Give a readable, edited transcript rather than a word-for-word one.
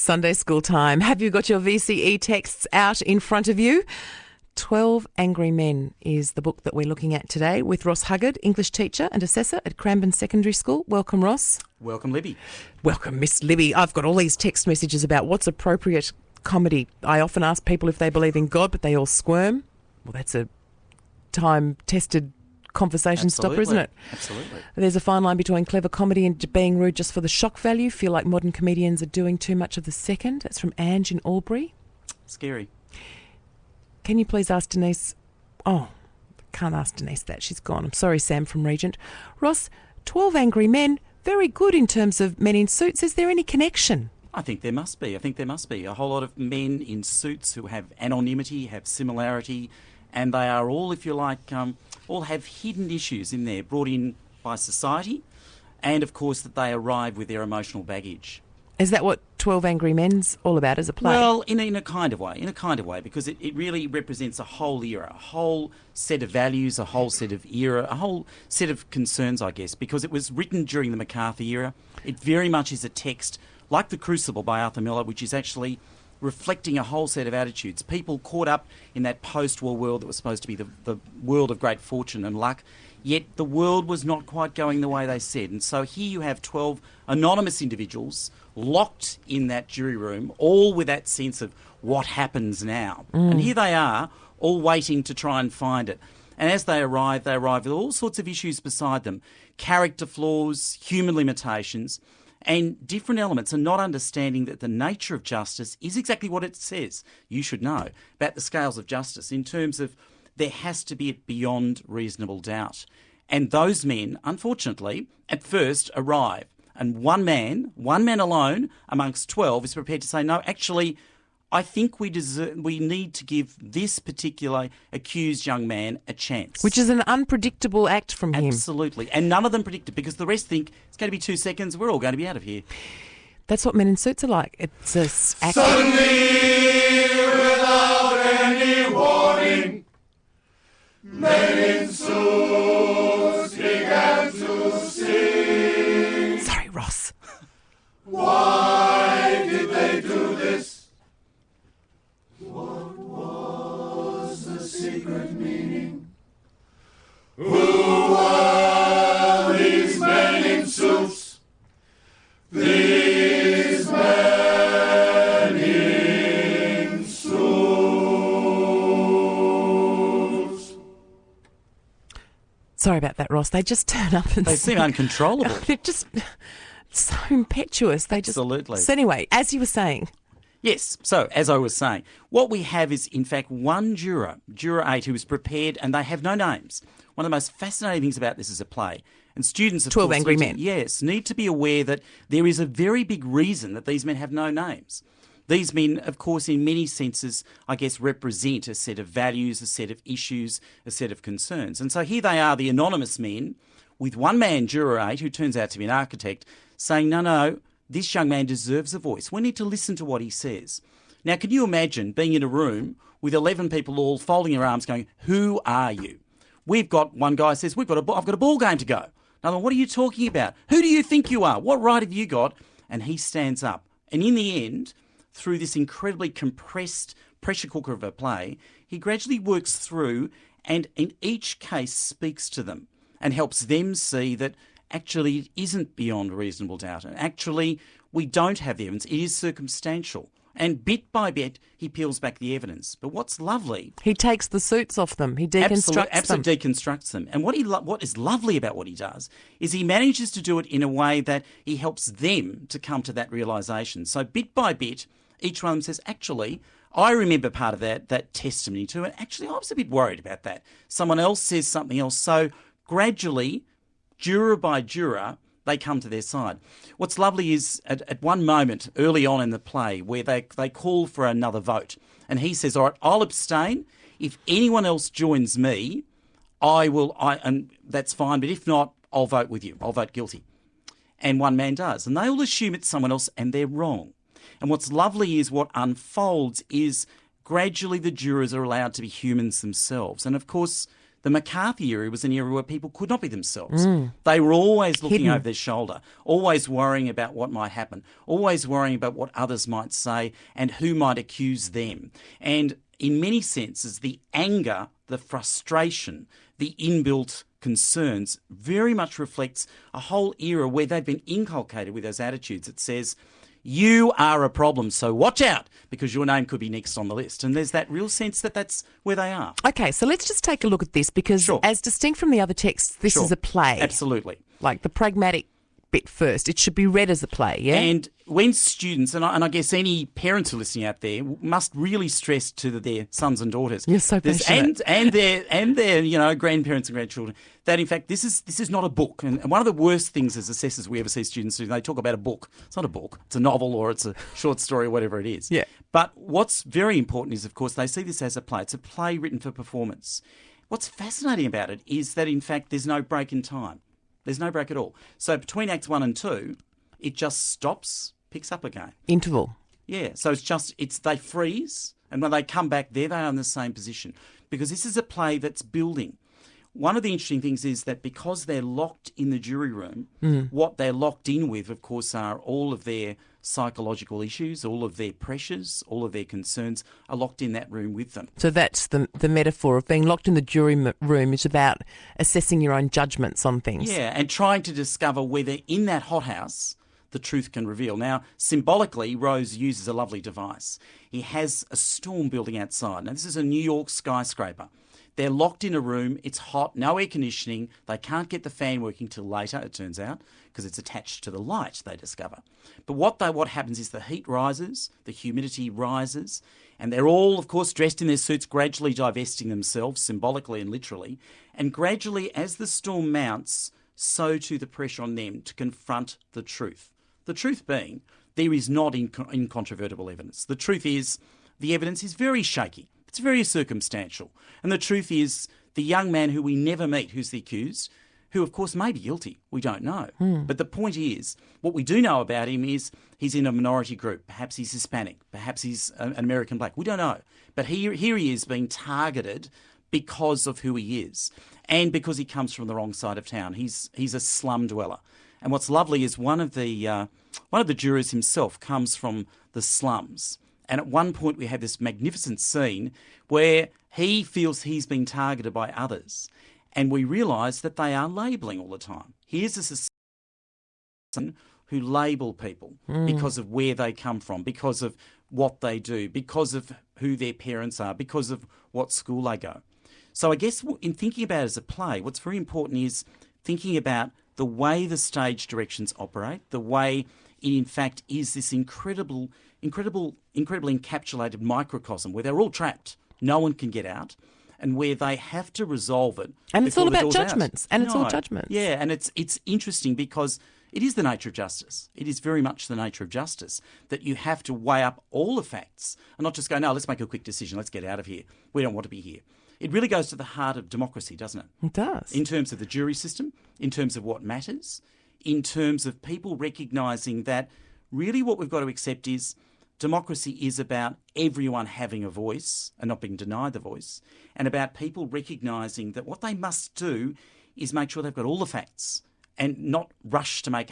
Sunday school time. Have you got your VCE texts out in front of you? 12 Angry Men is the book that we're looking at today with Ross Huggard, English teacher and assessor at Cranbourne Secondary School. Welcome, Ross. Welcome, Libby. Welcome, Miss Libby. I've got all these text messages about what's appropriate comedy. I often ask people if they believe in God, but they all squirm. Well, that's a time-tested conversation stopper, isn't it? Absolutely. There's a fine line between clever comedy and being rude just for the shock value. Feel like modern comedians are doing too much of the second. That's from Ange in Albury. Scary. Can you please ask Denise... Oh, can't ask Denise that. She's gone. I'm sorry, Sam from Regent. Ross, 12 Angry Men, very good in terms of men in suits. Is there any connection? I think there must be. A whole lot of men in suits who have anonymity, have similarity, and they are all, if you like, all have hidden issues in there brought in by society, and of course that they arrive with their emotional baggage. Is that what 12 Angry Men's all about as a play? Well, in a kind of way, because it really represents a whole era, a whole set of values, a whole set of era, a whole set of concerns, I guess, because it was written during the McCarthy era. It very much is a text, like The Crucible by Arthur Miller, which is actually reflecting a whole set of attitudes. People caught up in that post-war world that was supposed to be the world of great fortune and luck, yet the world was not quite going the way they said. And so here you have 12 anonymous individuals locked in that jury room, all with that sense of what happens now. And here they are, all waiting to try and find it. And as they arrive with all sorts of issues beside them, character flaws, human limitations, and different elements, and not understanding that the nature of justice is exactly what it says. You should know about the scales of justice in terms of there has to be it beyond reasonable doubt. And those men, unfortunately, at first arrive. And one man alone amongst 12 is prepared to say, no, actually, I think we need to give this particular accused young man a chance. Which is an unpredictable act from him. Absolutely. And none of them predict it because the rest think it's going to be 2 seconds, we're all going to be out of here. That's what men in suits are like. It's a act. Suddenly, without any warning, men in suits began to sing. Sorry, Ross. Why did they do this? What was the secret meaning? Who were these men in suits? These men in suits. Sorry about that, Ross. They just turn up and... They seem uncontrollable. They're just so impetuous. Absolutely. So anyway, as you were saying... Yes, so as I was saying, what we have is in fact one juror 8, who is prepared, and they have no names. One of the most fascinating things about this is a play. And students, of 12 course, Angry Men. Need to be aware that there is a very big reason that these men have no names. These men, of course, in many senses, I guess, represent a set of values, a set of issues, a set of concerns. And so here they are, the anonymous men, with one man, juror 8, who turns out to be an architect, saying, no, this young man deserves a voice. We need to listen to what he says. Now, can you imagine being in a room with 11 people all folding their arms going, who are you? We've got, one guy says, I've got a ball game to go. Another one, what are you talking about? Who do you think you are? What right have you got? And he stands up. And in the end, through this incredibly compressed pressure cooker of a play, he gradually works through and in each case speaks to them and helps them see that actually it isn't beyond reasonable doubt. And actually, we don't have the evidence. It is circumstantial. And bit by bit, he peels back the evidence. But what's lovely... He takes the suits off them. He deconstructs them. Absolutely deconstructs them. And what is lovely about what he does is he manages to do it in a way that he helps them to come to that realisation. So bit by bit, each one of them says, actually, I remember part of that testimony too, and actually I was a bit worried about that. Someone else says something else. So gradually, juror by juror, they come to their side. What's lovely is at one moment early on in the play where they call for another vote, and he says, all right, I'll abstain. If anyone else joins me, and that's fine, but if not, I'll vote with you. I'll vote guilty. And one man does. And they all assume it's someone else, and they're wrong. And what's lovely is what unfolds is gradually the jurors are allowed to be humans themselves. And of course, The McCarthy era was an era where people could not be themselves. They were always looking over their shoulder, always worrying about what might happen, always worrying about what others might say and who might accuse them. And in many senses, the anger, the frustration, the inbuilt concerns very much reflects a whole era where they've been inculcated with those attitudes that says, you are a problem, so watch out, because your name could be next on the list. And there's that real sense that that's where they are. Okay, so let's just take a look at this, because as distinct from the other texts, this is a play. Absolutely. Like the pragmatic bit first. It should be read as a play, yeah? And when students, and I guess any parents who are listening out there, must really stress to their sons and daughters. You're so passionate. And their grandparents and grandchildren, that in fact this is not a book. And one of the worst things as assessors we ever see students do, they talk about a book. It's not a book. It's a novel or it's a short story or whatever it is. Yeah. But what's very important is, of course, they see this as a play. It's a play written for performance. What's fascinating about it is that, in fact, there's no break in time. There's no break at all. So between Acts 1 and 2, it just stops, picks up again. Interval. Yeah, so they freeze, and when they come back there, they are in the same position. Because this is a play that's building. One of the interesting things is that because they're locked in the jury room, what they're locked in with, of course, are all of their psychological issues, all of their pressures, all of their concerns are locked in that room with them. So that's the metaphor of being locked in the jury room is about assessing your own judgments on things. Yeah, and trying to discover whether in that hothouse the truth can reveal. Now, symbolically, Rose uses a lovely device. He has a storm building outside. Now, this is a New York skyscraper. They're locked in a room. It's hot, no air conditioning. They can't get the fan working till later, it turns out, because it's attached to the light, they discover. But what happens is the heat rises, the humidity rises, and they're all, of course, dressed in their suits, gradually divesting themselves, symbolically and literally. And gradually, as the storm mounts, so too the pressure on them to confront the truth. The truth being, there is not incontrovertible evidence. The truth is, the evidence is very shaky. It's very circumstantial. And the truth is, the young man who we never meet, who's the accused, who of course may be guilty, we don't know. But the point is, what we do know about him is he's in a minority group. Perhaps he's Hispanic. Perhaps he's an American black. We don't know. But here he is being targeted because of who he is and because he comes from the wrong side of town. He's a slum dweller. And what's lovely is one of the jurors himself comes from the slums. And at one point we have this magnificent scene where he feels he's been targeted by others. And we realise that they are labelling all the time. Here's a society who label people because of where they come from, because of what they do, because of who their parents are, because of what school they go. So I guess in thinking about it as a play, what's very important is thinking about the way the stage directions operate, the way it in fact is this incredibly encapsulated microcosm where they're all trapped. No one can get out. And where they have to resolve it. And it's all about judgments. And it's all judgments. Yeah, and it's interesting because it is the nature of justice. It is very much the nature of justice that you have to weigh up all the facts and not just go, no, let's make a quick decision. Let's get out of here. We don't want to be here. It really goes to the heart of democracy, doesn't it? It does. In terms of the jury system, in terms of what matters, in terms of people recognising that really what we've got to accept is democracy is about everyone having a voice and not being denied the voice, and about people recognising that what they must do is make sure they've got all the facts and not rush to make